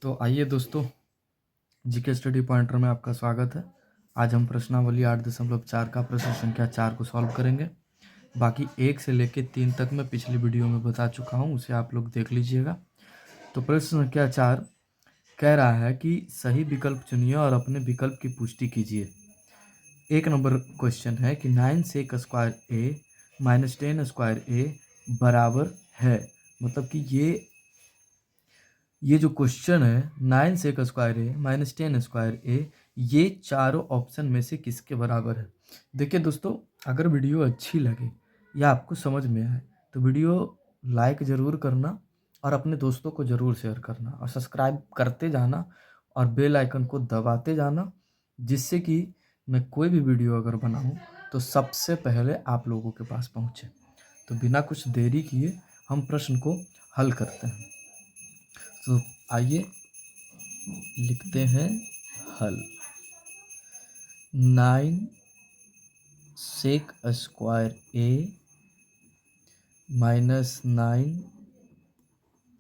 तो आइए दोस्तों, जीके स्टडी पॉइंटर में आपका स्वागत है। आज हम प्रश्नावली 8.4 का प्रश्न संख्या 4 को सॉल्व करेंगे। बाकी 1 से लेकर 3 तक मैं पिछली वीडियो में बता चुका हूं, उसे आप लोग देख लीजिएगा। तो प्रश्न संख्या 4 कह रहा है कि सही विकल्प चुनिए और अपने विकल्प की पुष्टि कीजिए। 1 नंबर क्वेश्चन है कि 9 सेक स्क्वायर ए माइनस 10 स्क्वायर ए बराबर है। मतलब कि ये जो क्वेश्चन है 9 सेक स्क्वायर ए माइनस 10 स्क्वायर ए, ये चारों ऑप्शन में से किसके बराबर है। देखिए दोस्तों, अगर वीडियो अच्छी लगे या आपको समझ में आए तो वीडियो लाइक ज़रूर करना और अपने दोस्तों को ज़रूर शेयर करना और सब्सक्राइब करते जाना और बेल आइकन को दबाते जाना, जिससे कि मैं कोई भी वीडियो अगर बनाऊं तो सबसे पहले आप लोगों के पास पहुंचे। तो बिना कुछ देरी किए हम प्रश्न को हल करते हैं। तो आइए लिखते हैं हल। 9 सेक स्क्वायर ए माइनस 9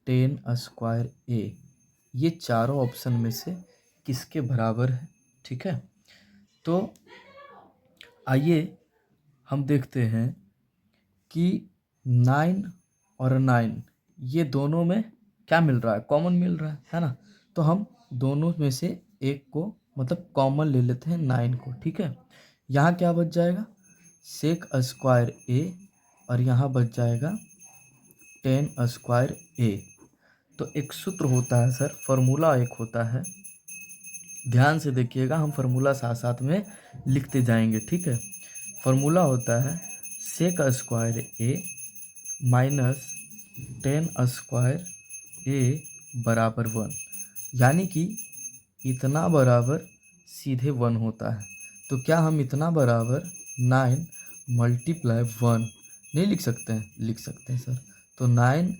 10 स्क्वायर ए, ये चारों ऑप्शन में से किसके बराबर है। ठीक है, तो आइए हम देखते हैं कि 9 और 9 ये दोनों में क्या मिल रहा है, कॉमन मिल रहा है ना। तो हम दोनों में से एक को मतलब कॉमन ले लेते हैं 9 को। ठीक है, यहाँ क्या बच जाएगा, सेक स्क्वायर ए और यहाँ बच जाएगा 10 स्क्वायर ए। तो एक सूत्र होता है सर, फार्मूला एक होता है, ध्यान से देखिएगा, हम फार्मूला साथ साथ में लिखते जाएंगे। ठीक है, फार्मूला होता है सेक स्क्वायर ए माइनस 10 स्क्वायर ए बराबर 1, यानी कि इतना बराबर सीधे 1 होता है। तो क्या हम इतना बराबर 9 मल्टीप्लाई 1 नहीं लिख सकते हैं? लिख सकते हैं सर। तो 9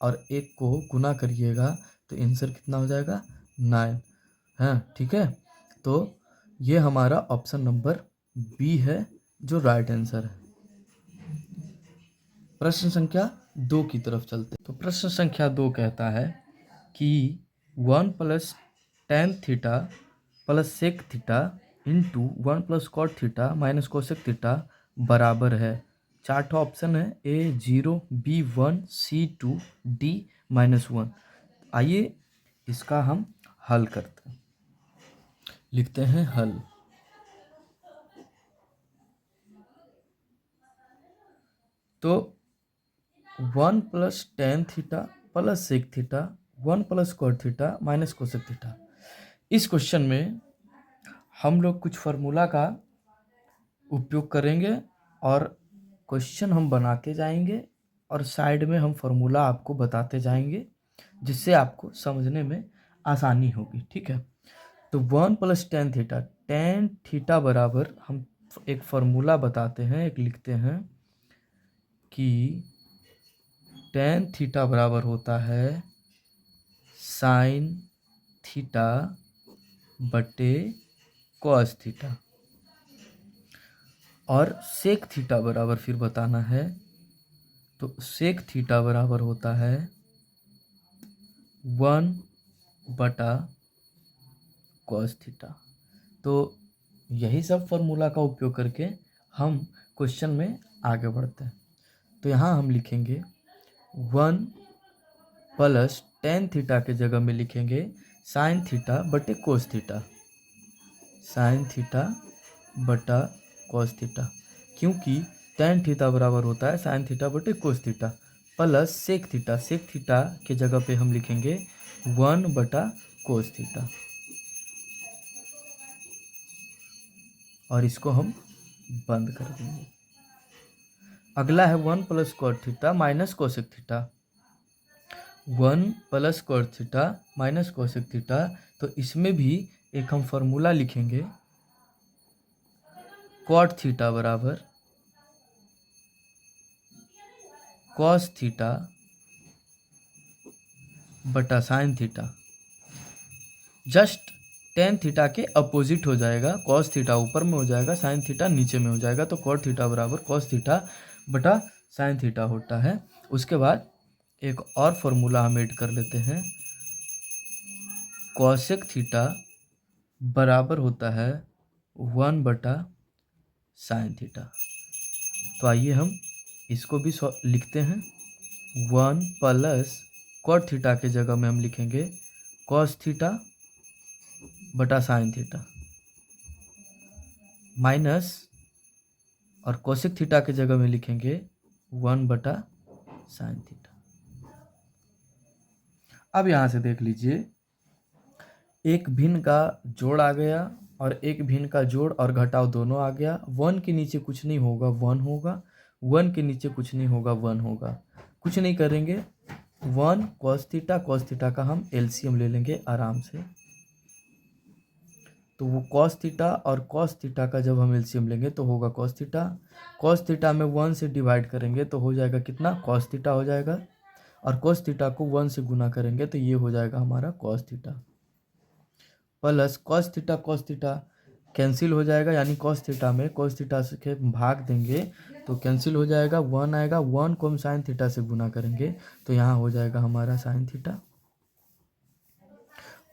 और 1 को गुना करिएगा तो आंसर कितना हो जाएगा, 9 है। ठीक है, तो ये हमारा ऑप्शन नंबर बी है जो राइट आंसर है। प्रश्न संख्या 2 की तरफ चलते हैं। तो प्रश्न संख्या 2 कहता है कि 1 plus tan theta plus sec theta into 1 plus cot theta minus cosec theta बराबर है। 4 ऑप्शन है, A0, B1, C2, D-1। आइए इसका हम हल करते हैं। लिखते हैं हल। तो 1 plus tan theta plus sec theta 1 plus cot theta minus cosec theta, इस क्वेश्चन में हम लोग कुछ फार्मूला का उपयोग करेंगे और क्वेश्चन हम बनाते जाएंगे और साइड में हम फार्मूला आपको बताते जाएंगे, जिससे आपको समझने में आसानी होगी। ठीक है, तो 1 plus tan theta, tan theta बराबर हम एक फार्मूला बताते हैं, एक लिखते हैं कि tan थीटा बराबर होता है साइन थीटा बटे कॉस थीटा, और सेक थीटा बराबर फिर बताना है, तो सेक थीटा बराबर होता है 1 बटा कॉस थीटा। तो यही सब फार्मूला का उपयोग करके हम क्वेश्चन में आगे बढ़ते हैं। तो यहाँ हम लिखेंगे 1 प्लस tan थीटा के जगह में लिखेंगे साइन थीटा बटे कोस थीटा, साइन थीटा बटा कॉस थीटा, क्योंकि tan थीटा बराबर होता है साइन थीटा बटे cos theta, plus sec theta, sec theta के जगह पे हम लिखेंगे 1 बटा कोस थीटा, और इसको हम बंद कर देंगे। अगला है 1 plus cot theta minus cosec theta, 1 plus cot theta minus cosec theta. तो इसमें भी एक हम फार्मूला लिखेंगे, कॉट थीटा बराबर कॉस थीटा बटा sine theta. Just tan theta के अपोजिट हो जाएगा, कॉस थीटा ऊपर में हो जाएगा, साइन थीटा नीचे में हो जाएगा। तो कॉट थीटा बराबर कॉस थीटा बटा साइन थीटा होता है। उसके बाद एक और फार्मूला हम ऐड कर लेते हैं, कॉसेक थीटा बराबर होता है 1/sin थीटा। तो आइए हम इसको भी लिखते हैं। 1 प्लस कॉट थीटा के जगह में हम लिखेंगे कॉस थीटा बटा साइन थीटा, माइनस और कोसेक थीटा के जगह में लिखेंगे 1/sin थीटा। अब यहाँ से देख लीजिए, एक भिन्न का जोड़ आ गया और एक भिन्न का जोड़ और घटाव दोनों आ गया। 1 के नीचे कुछ नहीं होगा 1 होगा, 1 के नीचे कुछ नहीं होगा 1 होगा। कुछ नहीं करेंगे, 1 cos थीटा का हम एलसीएम ले लेंगे आराम से। तो वो cos थीटा और cos थीटा का जब हम एलसीएम लेंगे तो होगा cos थीटा में 1 से डिवाइड करेंगे तो हो जाएगा कितना, cos थीटा हो जाएगा। और cos थीटा को 1 से गुना करेंगे तो ये हो जाएगा हमारा cos theta, plus cos theta cancel हो जाएगा, यानी cos थीटा में cos थीटा के भाग देंगे तो कैंसिल हो जाएगा, 1 आएगा। 1 को हम sin थीटा से गुना करेंगे तो यहाँ हो जाएगा हमारा sin थीटा,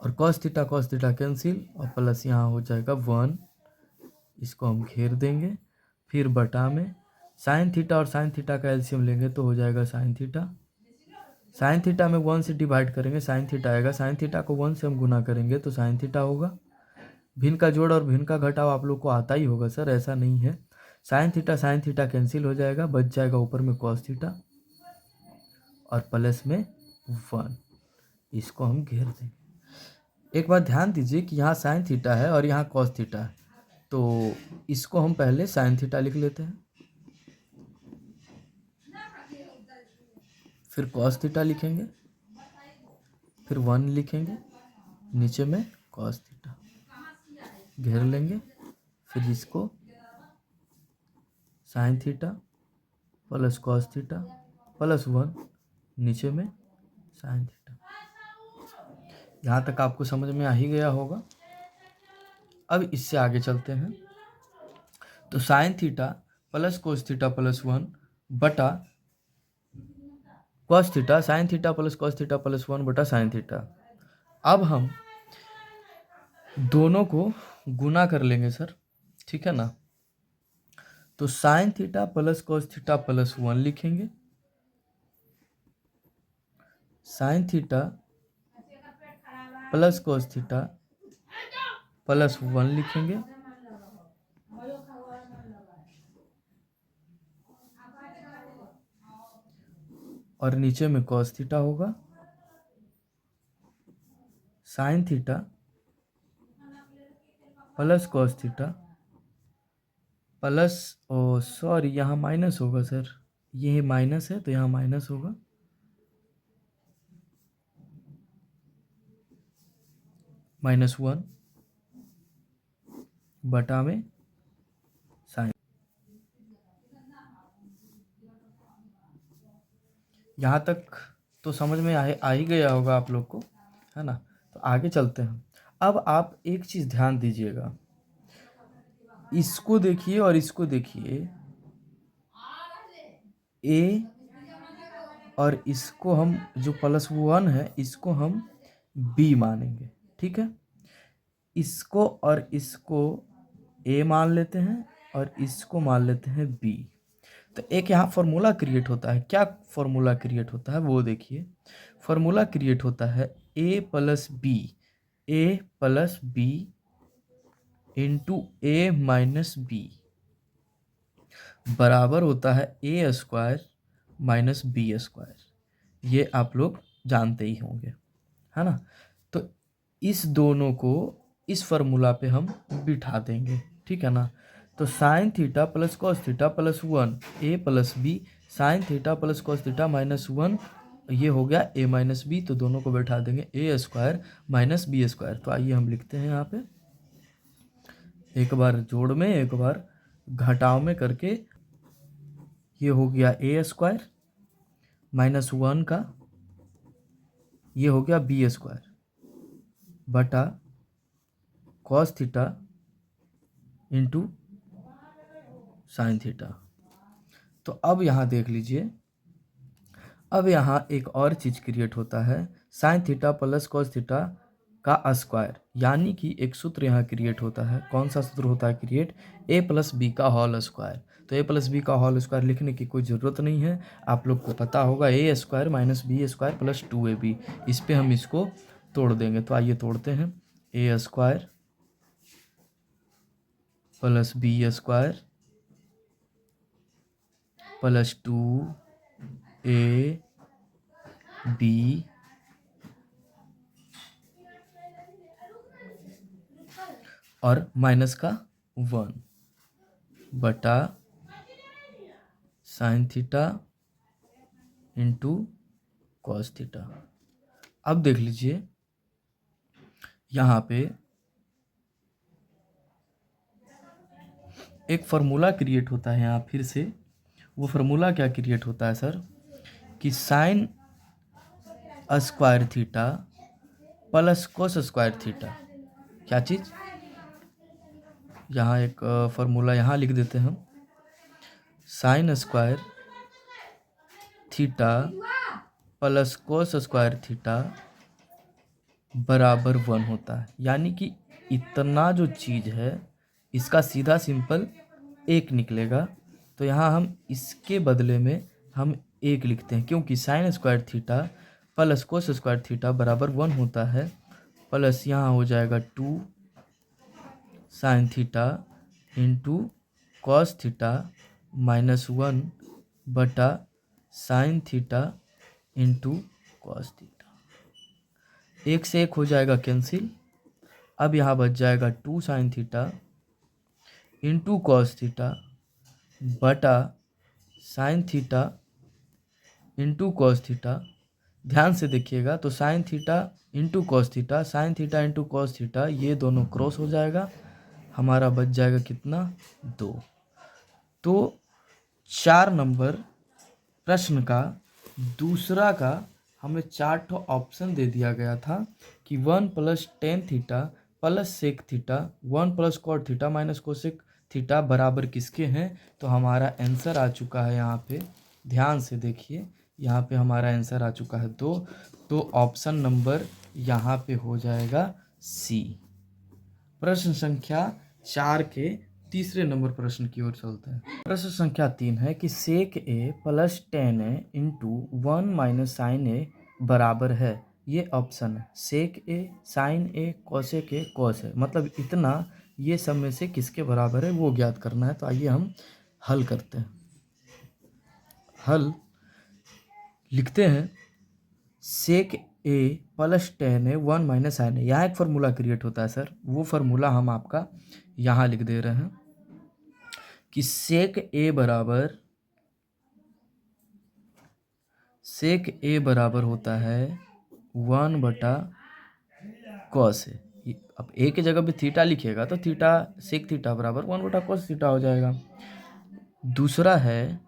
और cos थीटा कैंसिल और प्लस यहाँ हो जाएगा 1, इसको हम घेर देंगे। फिर बटा में sin थीटा और sin थीटा का एलसीएम लेंगे तो हो जाएगा sin थीटा में 1 से डिवाइड करेंगे sin थीटा आएगा, sin थीटा को 1 से हम गुना करेंगे तो sin थीटा होगा। भिन्न का जोड़ और भिन्न का घटाव आप लोग को आता ही होगा सर, ऐसा नहीं है। sin थीटा कैंसिल हो जाएगा, बच जाएगा ऊपर में cos थीटा और प्लस में 1, इसको हम घेर देंगे। एक बात ध्यान दीजिए कि यहाँ sin थीटा है और यहाँ cos थीटा है, तो इसको हम पहले sin थीटा लिख लेते हैं, फिर cos थीटा लिखेंगे, फिर 1 लिखेंगे, नीचे में cos थीटा घेर लेंगे, फिर इसको sin theta plus cos theta plus 1, नीचे में sin थीटा। यहाँ तक आपको समझ में आ ही गया होगा। अब इससे आगे चलते हैं। तो sin theta plus cos theta plus 1 बटा cos theta, sin theta plus cos theta plus 1 बटा sin थीटा। अब हम दोनों को गुना कर लेंगे सर, ठीक है ना। तो sin theta plus cos theta plus 1 लिखेंगे, sin theta plus cos theta plus 1 लिखेंगे, और नीचे में cos थीटा होगा। sin theta plus cos theta plus, oh sorry यहाँ माइनस होगा सर, ये माइनस है तो यहाँ माइनस होगा, -1 बटा में sin। यहाँ तक तो समझ में आ ही गया होगा आप लोग को, है ना। तो आगे चलते हैं। अब आप एक चीज़ ध्यान दीजिएगा, इसको देखिए और इसको देखिए, a और इसको हम जो +1 है इसको हम b मानेंगे, ठीक है। इसको और इसको a मान लेते हैं और इसको मान लेते हैं b। तो एक यहाँ फॉर्मूला क्रिएट होता है। क्या फॉर्मूला क्रिएट होता है वो देखिए। फॉर्मूला क्रिएट होता है a plus b into a minus B बराबर होता है a square minus B square. ये आप लोग जानते ही होंगे, है ना। तो इस दोनों को इस फॉर्मूला पे हम बिठा देंगे, ठीक है ना। तो sine theta plus cos theta plus 1 a plus B, sine theta plus cos theta minus 1, ये हो गया a माइनस बी। तो दोनों को बैठा देंगे a square minus B square. तो आइए हम लिखते हैं यहाँ पे, एक बार जोड़ में एक बार घटाव में करके, ये हो गया a स्क्वायर माइनस 1 का, ये हो गया बी स्क्वायर बटा cos theta into sine theta. तो अब यहाँ देख लीजिए, अब यहाँ एक और चीज़ क्रिएट होता है, sine theta plus cos theta का स्क्वायर, यानी कि एक सूत्र यहाँ क्रिएट होता है। कौन सा सूत्र होता है क्रिएट? ए प्लस बी का होल स्क्वायर। तो ए प्लस बी का होल स्क्वायर लिखने की कोई ज़रूरत नहीं है, आप लोग को पता होगा A square minus B square plus 2ab। इस पर हम इसको तोड़ देंगे। तो आइए तोड़ते हैं। A square plus B square plus 2ab और माइनस का 1 बटा sine theta into cos theta. अब देख लीजिए यहाँ पे एक फार्मूला क्रिएट होता है यहाँ फिर से। वो फार्मूला क्या क्रिएट होता है सर? कि sine square theta plus cos square theta. क्या चीज़? यहाँ एक फार्मूला यहाँ लिख देते हैं हम। Sine square theta plus cos square theta बराबर 1 होता है, यानी कि इतना जो चीज़ है इसका सीधा सिंपल 1 निकलेगा। तो यहाँ हम इसके बदले में हम 1 लिखते हैं, क्योंकि sine square theta plus cos square theta बराबर 1 होता है। प्लस यहाँ हो जाएगा 2 sine theta into cos theta minus 1 बटा sine theta into cos theta. 1 से 1 हो जाएगा कैंसिल। अब यहाँ बच जाएगा 2 sine theta into cos theta बटा sine theta into cos theta. ध्यान से देखिएगा तो sine theta into cos theta, sine theta into cos theta, ये दोनों क्रॉस हो जाएगा। हमारा बच जाएगा कितना? 2। तो 4 नंबर प्रश्न का दूसरा का हमें 4 ठो ऑप्शन दे दिया गया था कि 1 plus tan theta plus sec theta 1 plus cot theta minus cosec theta बराबर किसके हैं। तो हमारा आंसर आ चुका है यहाँ पे। ध्यान से देखिए, यहाँ पे हमारा आंसर आ चुका है 2। तो ऑप्शन नंबर यहाँ पे हो जाएगा सी। प्रश्न संख्या 4 के तीसरे नंबर प्रश्न की ओर चलते हैं। प्रश्न संख्या 3 है कि sec A plus tan A into 1 minus sine A बराबर है। ये ऑप्शन है sec A, sine A, cosec A, cos A, मतलब इतना ये सब में से किसके बराबर है वो ज्ञात करना है। तो आइए हम हल करते हैं। हल लिखते हैं। सेक A plus tan A 1 minus sine ए, यहाँ एक फार्मूला क्रिएट होता है सर। वो फार्मूला हम आपका यहाँ लिख दे रहे हैं कि सेक ए बराबर होता है 1 बटा कॉस ए। अब ए की जगह पे थीटा लिखिएगा तो थीटा सेक थीटा बराबर 1 बटा कॉस थीटा हो जाएगा। दूसरा है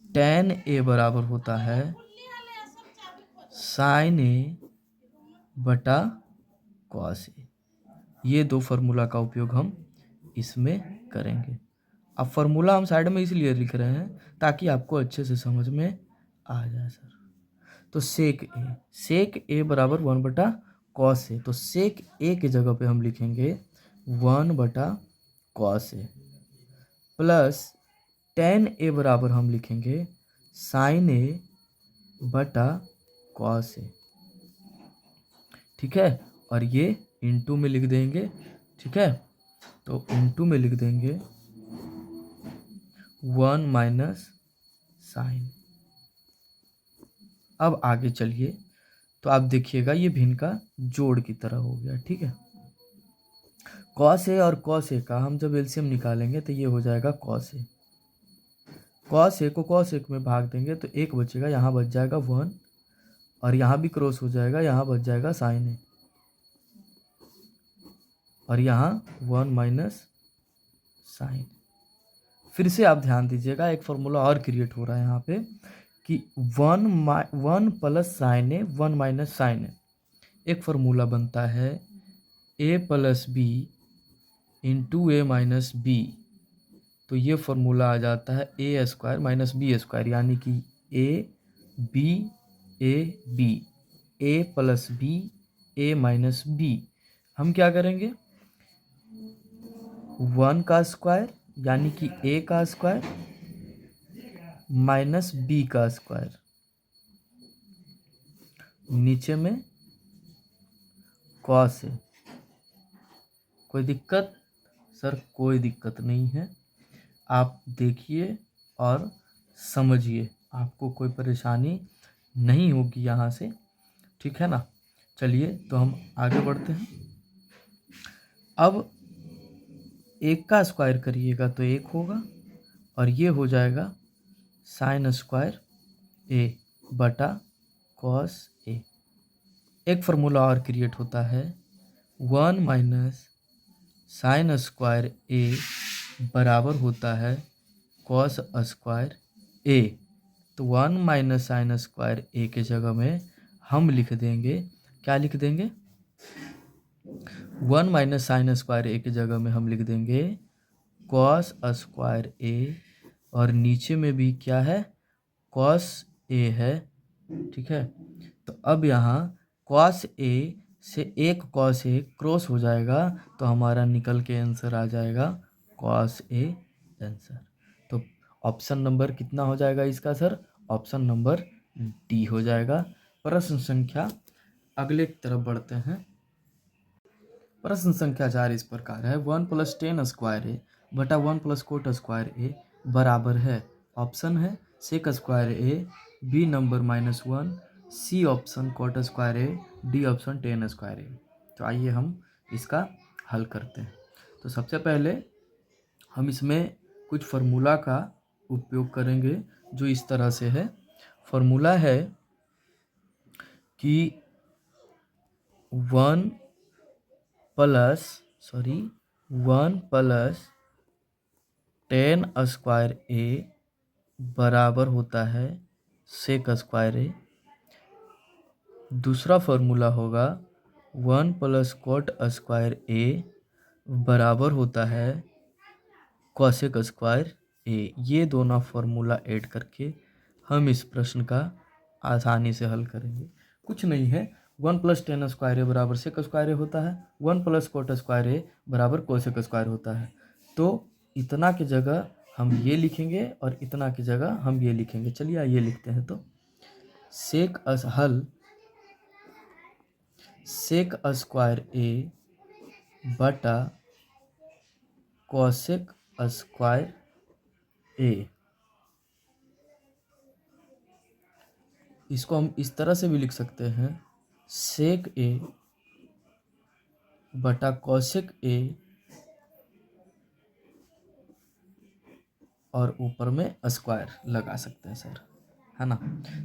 टेन ए बराबर होता है साइन ए बटा कॉस ए। ये दो फार्मूला का उपयोग हम इसमें करेंगे। अब फार्मूला हम साइड में इसलिए लिख रहे हैं ताकि आपको अच्छे से समझ में आ जाए सर। तो सेक ए बराबर 1 बटा कॉस ए। तो सेक ए की जगह पे हम लिखेंगे 1 बटा कॉस ए प्लस टेन ए बराबर हम लिखेंगे साइन ए बटा कॉस ए। ठीक है, और ये इनटू में लिख देंगे। ठीक है, तो इनटू में लिख देंगे 1 माइनस साइन। अब आगे चलिए तो आप देखिएगा ये भी इनका जोड़ की तरह हो गया। ठीक है, कॉस ए और कॉस ए का हम जब एलसीएम निकालेंगे तो ये हो जाएगा कॉस ए। कॉस ए को कॉस ए में भाग देंगे तो 1 बचेगा, यहाँ बच जाएगा 1 और यहाँ भी क्रॉस हो जाएगा, यहाँ बच जाएगा साइन ए और यहाँ 1 माइनस साइन। फिर से आप ध्यान दीजिएगा, एक फार्मूला और क्रिएट हो रहा है यहाँ पे कि 1 plus sine A 1 minus sine A. एक फार्मूला बनता है A plus B into A minus B. तो ये फार्मूला आ जाता है A square minus B square, यानी कि A B, A plus B A minus B, हम क्या करेंगे 1 का स्क्वायर यानी कि ए का स्क्वायर माइनस बी का स्क्वायर, नीचे में कॉस ए। कोई दिक्कत? सर कोई दिक्कत नहीं है, आप देखिए और समझिए, आपको कोई परेशानी नहीं होगी यहाँ से, ठीक है ना। चलिए तो हम आगे बढ़ते हैं। अब एक का स्क्वायर करिएगा तो एक होगा और ये हो जाएगा साइन स्क्वायर ए बटा कॉस ए। एक फार्मूला और क्रिएट होता है, 1 माइनस साइन स्क्वायर ए बराबर होता है कॉस स्क्वायर ए। तो 1 माइनस साइन स्क्वायर ए के जगह में हम लिख देंगे, क्या लिख देंगे 1 माइनस साइन स्क्वायर ए की जगह में हम लिख देंगे कॉस स्क्वायर ए, और नीचे में भी क्या है कॉस ए है, ठीक है। तो अब यहाँ कॉस ए से एक कॉस ए क्रॉस हो जाएगा तो हमारा निकल के आंसर आ जाएगा कॉस ए आंसर। तो ऑप्शन नंबर कितना हो जाएगा इसका सर? ऑप्शन नंबर डी हो जाएगा। प्रश्न संख्या अगले की तरफ बढ़ते हैं। प्रश्न संख्या 4 इस प्रकार है, 1 प्लस टेन स्क्वायर ए बटा 1 प्लस कोट स्क्वायर ए बराबर है। ऑप्शन है sec square A, B number -1, C option cot square A, D option tan square A. तो आइए हम इसका हल करते हैं। तो सबसे पहले हम इसमें कुछ फार्मूला का उपयोग करेंगे जो इस तरह से है। फार्मूला है कि 1 प्लस टेन स्क्वायर ए बराबर होता है सेक स्क्वायर ए। दूसरा फार्मूला होगा 1 प्लस कोट स्क्वायर ए बराबर होता है कॉसेक स्क्वायर ए। ये दोनों फार्मूला ऐड करके हम इस प्रश्न का आसानी से हल करेंगे। कुछ नहीं है, 1 प्लस टेन स्क्वायर ए बराबर सेक स्क्वायर ए होता है, 1 प्लस कोट स्क्वायर ए बराबर कोसेक स्क्वायर होता है। तो इतना की जगह हम ये लिखेंगे और इतना की जगह हम ये लिखेंगे। चलिए आइए लिखते हैं। तो सेक स्क्वायर ए बटा कोसेक स्क्वायर ए, इसको हम इस तरह से भी लिख सकते हैं, सेक ए बटा कोसेक ए और ऊपर में स्क्वायर लगा सकते हैं सर, है ना।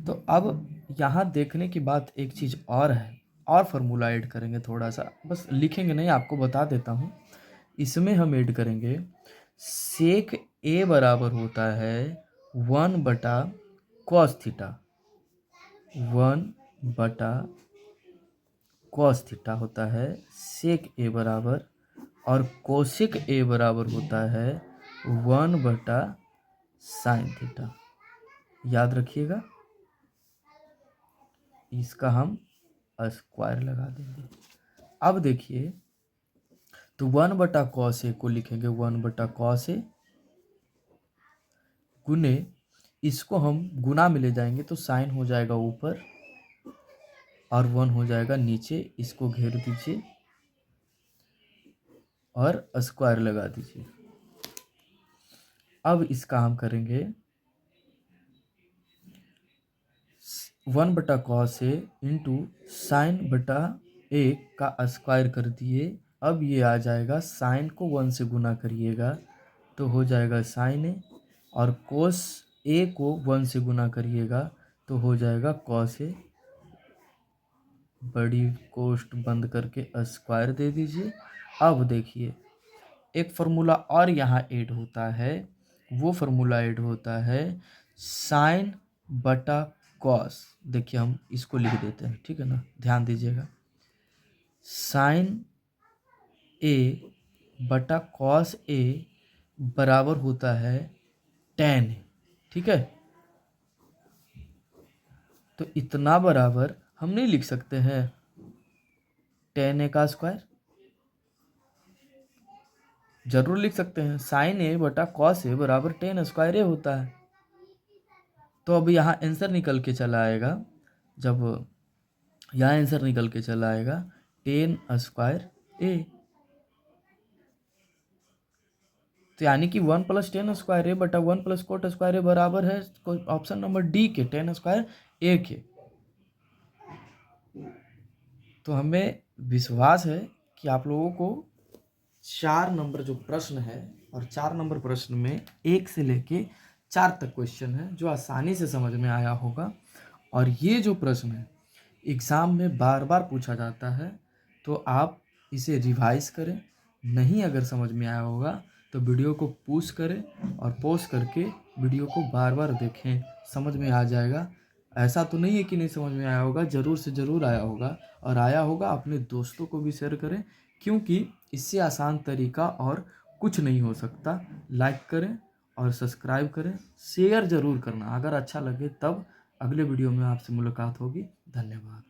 तो अब यहाँ देखने की बात एक चीज़ और है, और फार्मूला ऐड करेंगे थोड़ा सा, बस लिखेंगे नहीं, आपको बता देता हूँ। इसमें हम ऐड करेंगे सेक ए बराबर होता है 1 बटा कॉस थीटा, 1 बटा कॉस थीटा होता है सेक ए बराबर, और कोसेक ए बराबर होता है 1 बटा साइन थीटा। याद रखिएगा, इसका हम स्क्वायर लगा देंगे। अब देखिए, तो 1 बटा कॉस ए को लिखेंगे 1 बटा कॉस ए गुने, इसको हम गुना में ले जाएंगे तो साइन हो जाएगा ऊपर और 1 हो जाएगा नीचे। इसको घेर दीजिए और स्क्वायर लगा दीजिए। अब इसका हम करेंगे 1 बटा कॉस ए इंटू साइन बटा ए का स्क्वायर कर दिए। अब ये आ जाएगा, साइन को 1 से गुना करिएगा तो हो जाएगा साइन ए, और कोस ए को 1 से गुना करिएगा तो हो जाएगा कॉस ए। बड़ी कोष्ट बंद करके स्क्वायर दे दीजिए। अब देखिए, एक फार्मूला और यहाँ ऐड होता है, वो फार्मूला ऐड होता है साइन बटा कॉस। देखिए हम इसको लिख देते हैं, ठीक है ना, ध्यान दीजिएगा। साइन ए बटा कॉस ए बराबर होता है टेन ए, ठीक है। तो इतना बराबर हम नहीं लिख सकते हैं, टेन ए का स्क्वायर, जरूर लिख सकते हैं। साइन ए बटा कॉस ए बराबर टेन स्क्वायर ए होता है। तो अब यहाँ आंसर निकल के चला आएगा, जब यहाँ आंसर निकल के चला आएगा टेन स्क्वायर ए। तो यानी कि 1 + टेन स्क्वायर ए बटा 1 + कोट स्क्वायर ए बराबर है ऑप्शन नंबर डी के, टेन स्क्वायर ए के। तो हमें विश्वास है कि आप लोगों को 4 नंबर जो प्रश्न है, और 4 नंबर प्रश्न में 1 से लेके 4 तक क्वेश्चन है जो आसानी से समझ में आया होगा। और ये जो प्रश्न है एग्ज़ाम में बार बार पूछा जाता है, तो आप इसे रिवाइज करें। नहीं अगर समझ में आया होगा तो वीडियो को पॉज करें और पॉज करके वीडियो को बार बार देखें, समझ में आ जाएगा। ऐसा तो नहीं है कि नहीं समझ में आया होगा, ज़रूर से ज़रूर आया होगा। और आया होगा अपने दोस्तों को भी शेयर करें, क्योंकि इससे आसान तरीका और कुछ नहीं हो सकता। लाइक करें और सब्सक्राइब करें, शेयर ज़रूर करना अगर अच्छा लगे तब। अगले वीडियो में आपसे मुलाकात होगी। धन्यवाद।